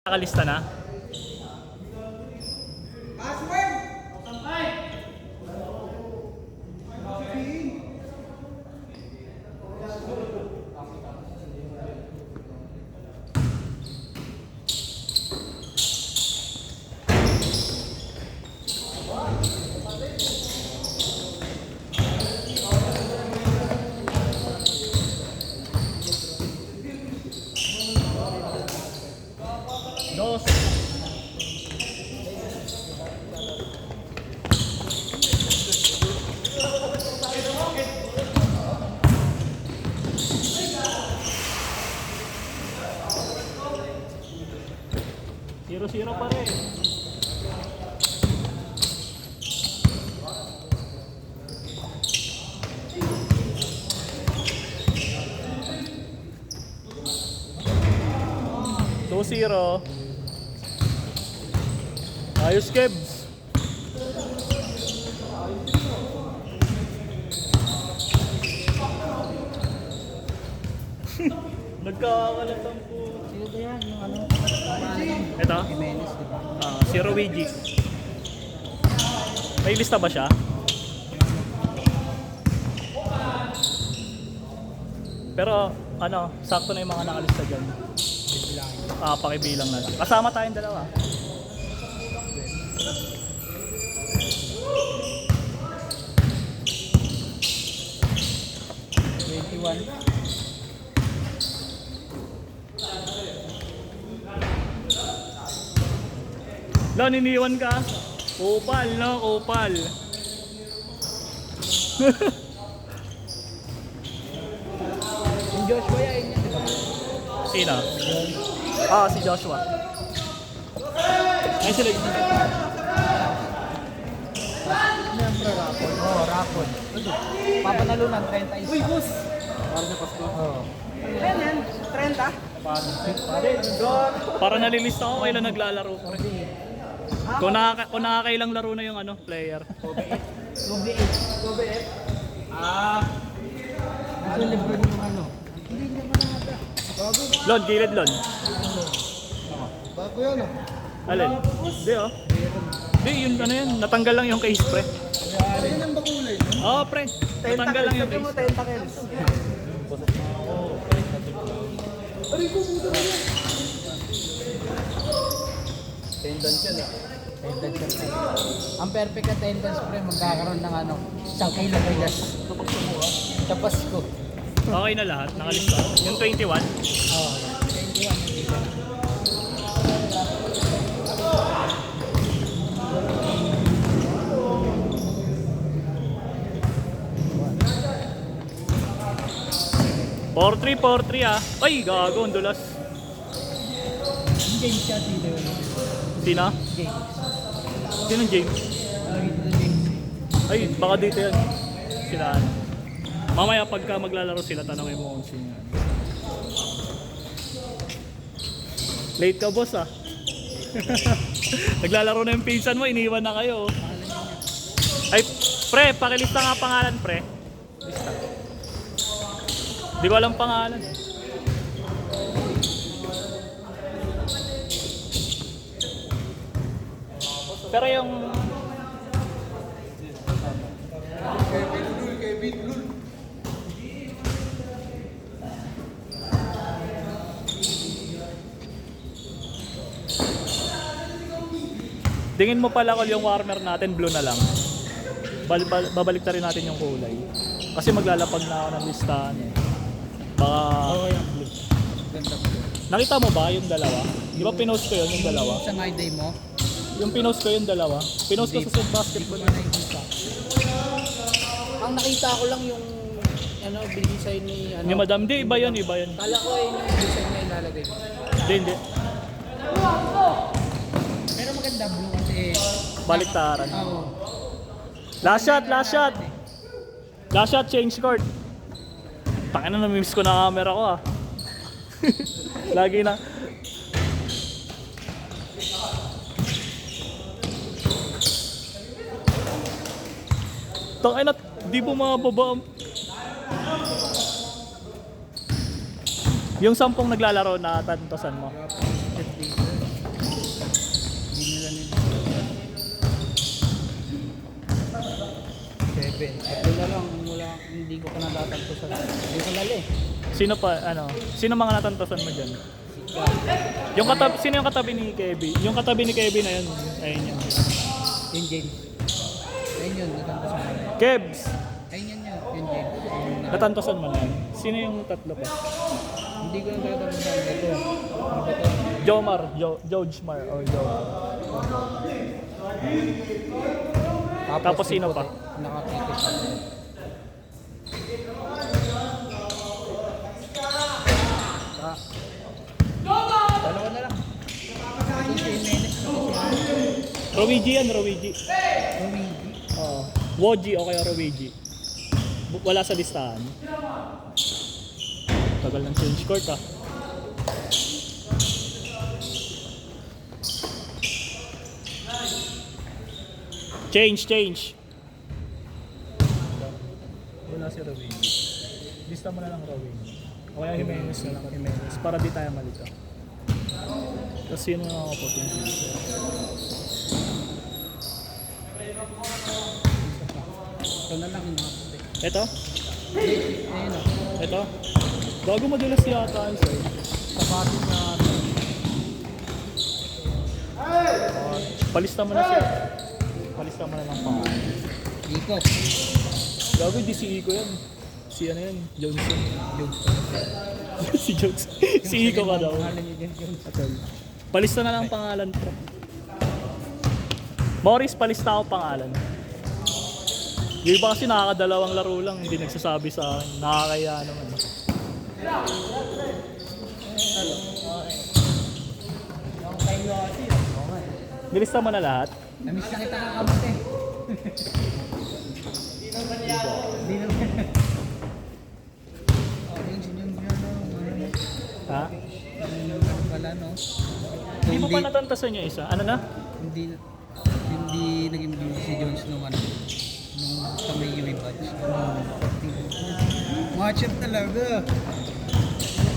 Nakalista na? Dos. Zero pa rin. Two zero. Ayos, Kebs. Nagkakalatang po. Sino ba yan? Yung ano? Ito? Jimenez, di ba? Si Luigi. May lista ba siya? Pero ano, sakto na yung mga nakalista dyan. Pakibilang na lang. Kasama tayong dalawa. Lon, iniwan ka? Opal, no? Opal. Yung Joshua yan, di ba? Sino? Si Joshua. Ay, sila yung Siyempre, rapon. Oo, rapon. Papanalo ng 30 isa. Uy, boss! para sa Pasko. Oo. Ayan yan, 30. Para nalilista ko kailan naglalaro ko. Kung nakakailang laro na yung player. Gobe 8. Nasa libre yung ano. Hindi naman nada. Lon, gilid Lon. Bago yan ah. Alin? Hindi Hindi, yun yan. Natanggal lang yung case pre. Yan ang bakulay. Pre. Natanggal lang yung case. Tentacles. Attendance yan ah. Attendance yan. Ang perfect attendance pre, magkakaroon ng ano, isang kilo bigas. Sa Pasko. Okay na lahat. Nakalista. Yung 21. Oo. 21. 4-3 Ay, gago. Ang dulas. James siya dito. Sino? James. Sino James? Ay, baka dito yan. Sila ano. Mamaya pagka maglalaro sila, tanongin mo kung sino. Late ka, boss Naglalaro na yung pinsan mo, iniwan na kayo. Ay, pre, pakilista nga pangalan, pre. Lista. Di ko alam pangalan. Pero yung tingin mo pala kung yung warmer natin blue na lang. Babalik na rin natin yung kulay. Kasi maglalapag na ako ng listahan Baka yung blue. Ganda blue. nakita mo ba yung dalawa? Di ba pinost ko yun yung dalawa? Sa my day mo? Yung pinost ko yung dalawa. Pinost ko sa Set Basketball. Hindi ko na nakikita. Ang nakita ko lang yung design ni Ni Madam, di iba yan. Kala ko yung design na ilalagay mo. Hindi. Pero maganda blue kasi Baliktaran. oo. Last shot, change court. Tangina, na-miss ko na camera ko Lagi na. Tangina, di bumababa. Yung 10 naglalaro na tantosan mo. 7. Tatlo na lang, wala, hindi ko pa natatanto sa hindi ko lali. Sino pa, ano? Sino mga natantasan mo dyan? Sika. Yung katabi, sino yung katabi ni Kevin? Yung katabi ni Kevin na yun. Ayun yun. Yung James. Ayun yun, natantosan mo na. Kebs! Ayun yun yun, yung James. Ayun na. Natantasan mo na yun. Sino yung tatlo pa? Hindi ko natatantosan ito. Ano ba ito? Jomar. George Mar. Or Jomar. Tapos sino pa? Nakakikip ako. Ah. Dalawa na lang. Ito si Jimenez. Rowigi yan, Rowigi. Luigi. Oo. Woji o kaya Rowigi. Wala sa listahan. Tagal ng change court ah. Change. Wala si Rowigi. Lista mo na lang Rowigi. O kaya Jimenez na lang Jimenez para di tayo malito. Tapos sino na ako po? Ito na lang yung mga puti. Ito? Ayun o. Ito? Bago madulas yata yung sa'yo. Sapatos na Palista mo na siya. Palista mo na lang pa. Iko. Gago, di si Iko yan. Si ano yan? Johnson. si Johnson. si Iko ka daw. Pangalan niya dyan, Jones. Palista na lang ang pangalan ko. Morris, palista ako pangalan. Yung iba kasi nakakadalawang laro lang, hindi nagsasabi sa akin. Nakakaya naman. Nilista mo na lahat? Namiss na kita kakabot eh. Hindi naman. Oh, yun si Jun yun, no? Ha? Ano pala, no? Hindi mo pa natantasan yung isa? Ano na? Hindi naging busy si Jones nung ano, nung sa may UV badge. Watch it talaga.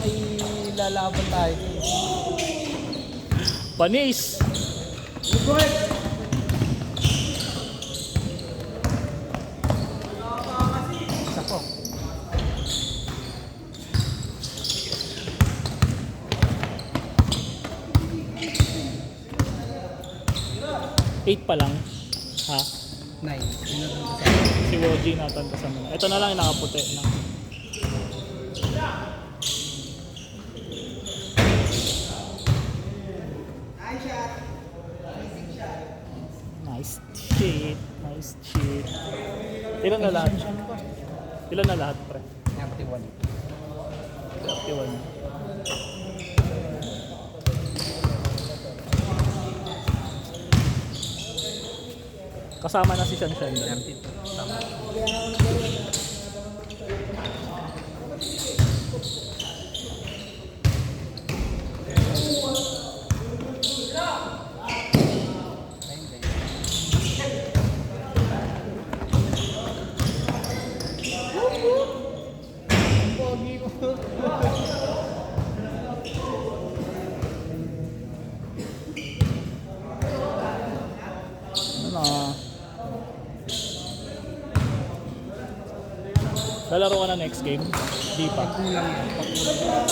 May lalaban tayo. Panis! Sako. Eight pa lang. Ha? 9. Si Woji natantasan mo. Ito na lang yung nakaputi na. Nice shit. Nice shit. Ilan na lahat? Ilan na lahat, pre? 31. 31. Kasama na si Shanshan doon. 32. Tama. Ano na? Lalaro ka na next game? Di pa. Kulang yan. Pakulang.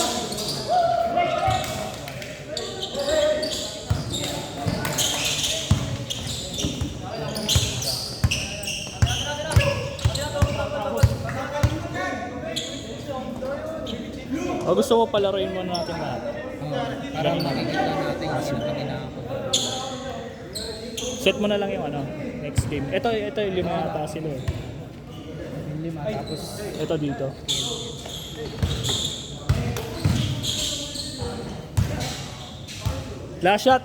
O gusto mo palaruin mo na natin lahat? Para makikita natin kung sino pa ginagawa. Set mo na lang yung ano, next game. Ito yung lima yata sila eh. Yung 5 tapos Ito dito. Last shot.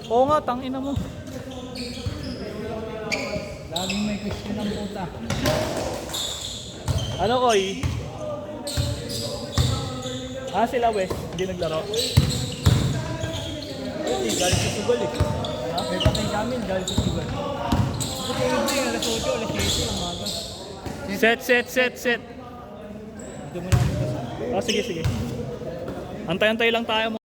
Oo nga, tangina mo. laging may question ng puta. Ano, Koy? Sila West, hindi naglaro. Hindi, galing sa Sugol eh. Ha? May patay namin, galing sa Sugol. Kasi kayo hindi, alas 8, alas 7, umaga. Set. Ito mo namin kasi. Sige. Antay-antay lang tayo.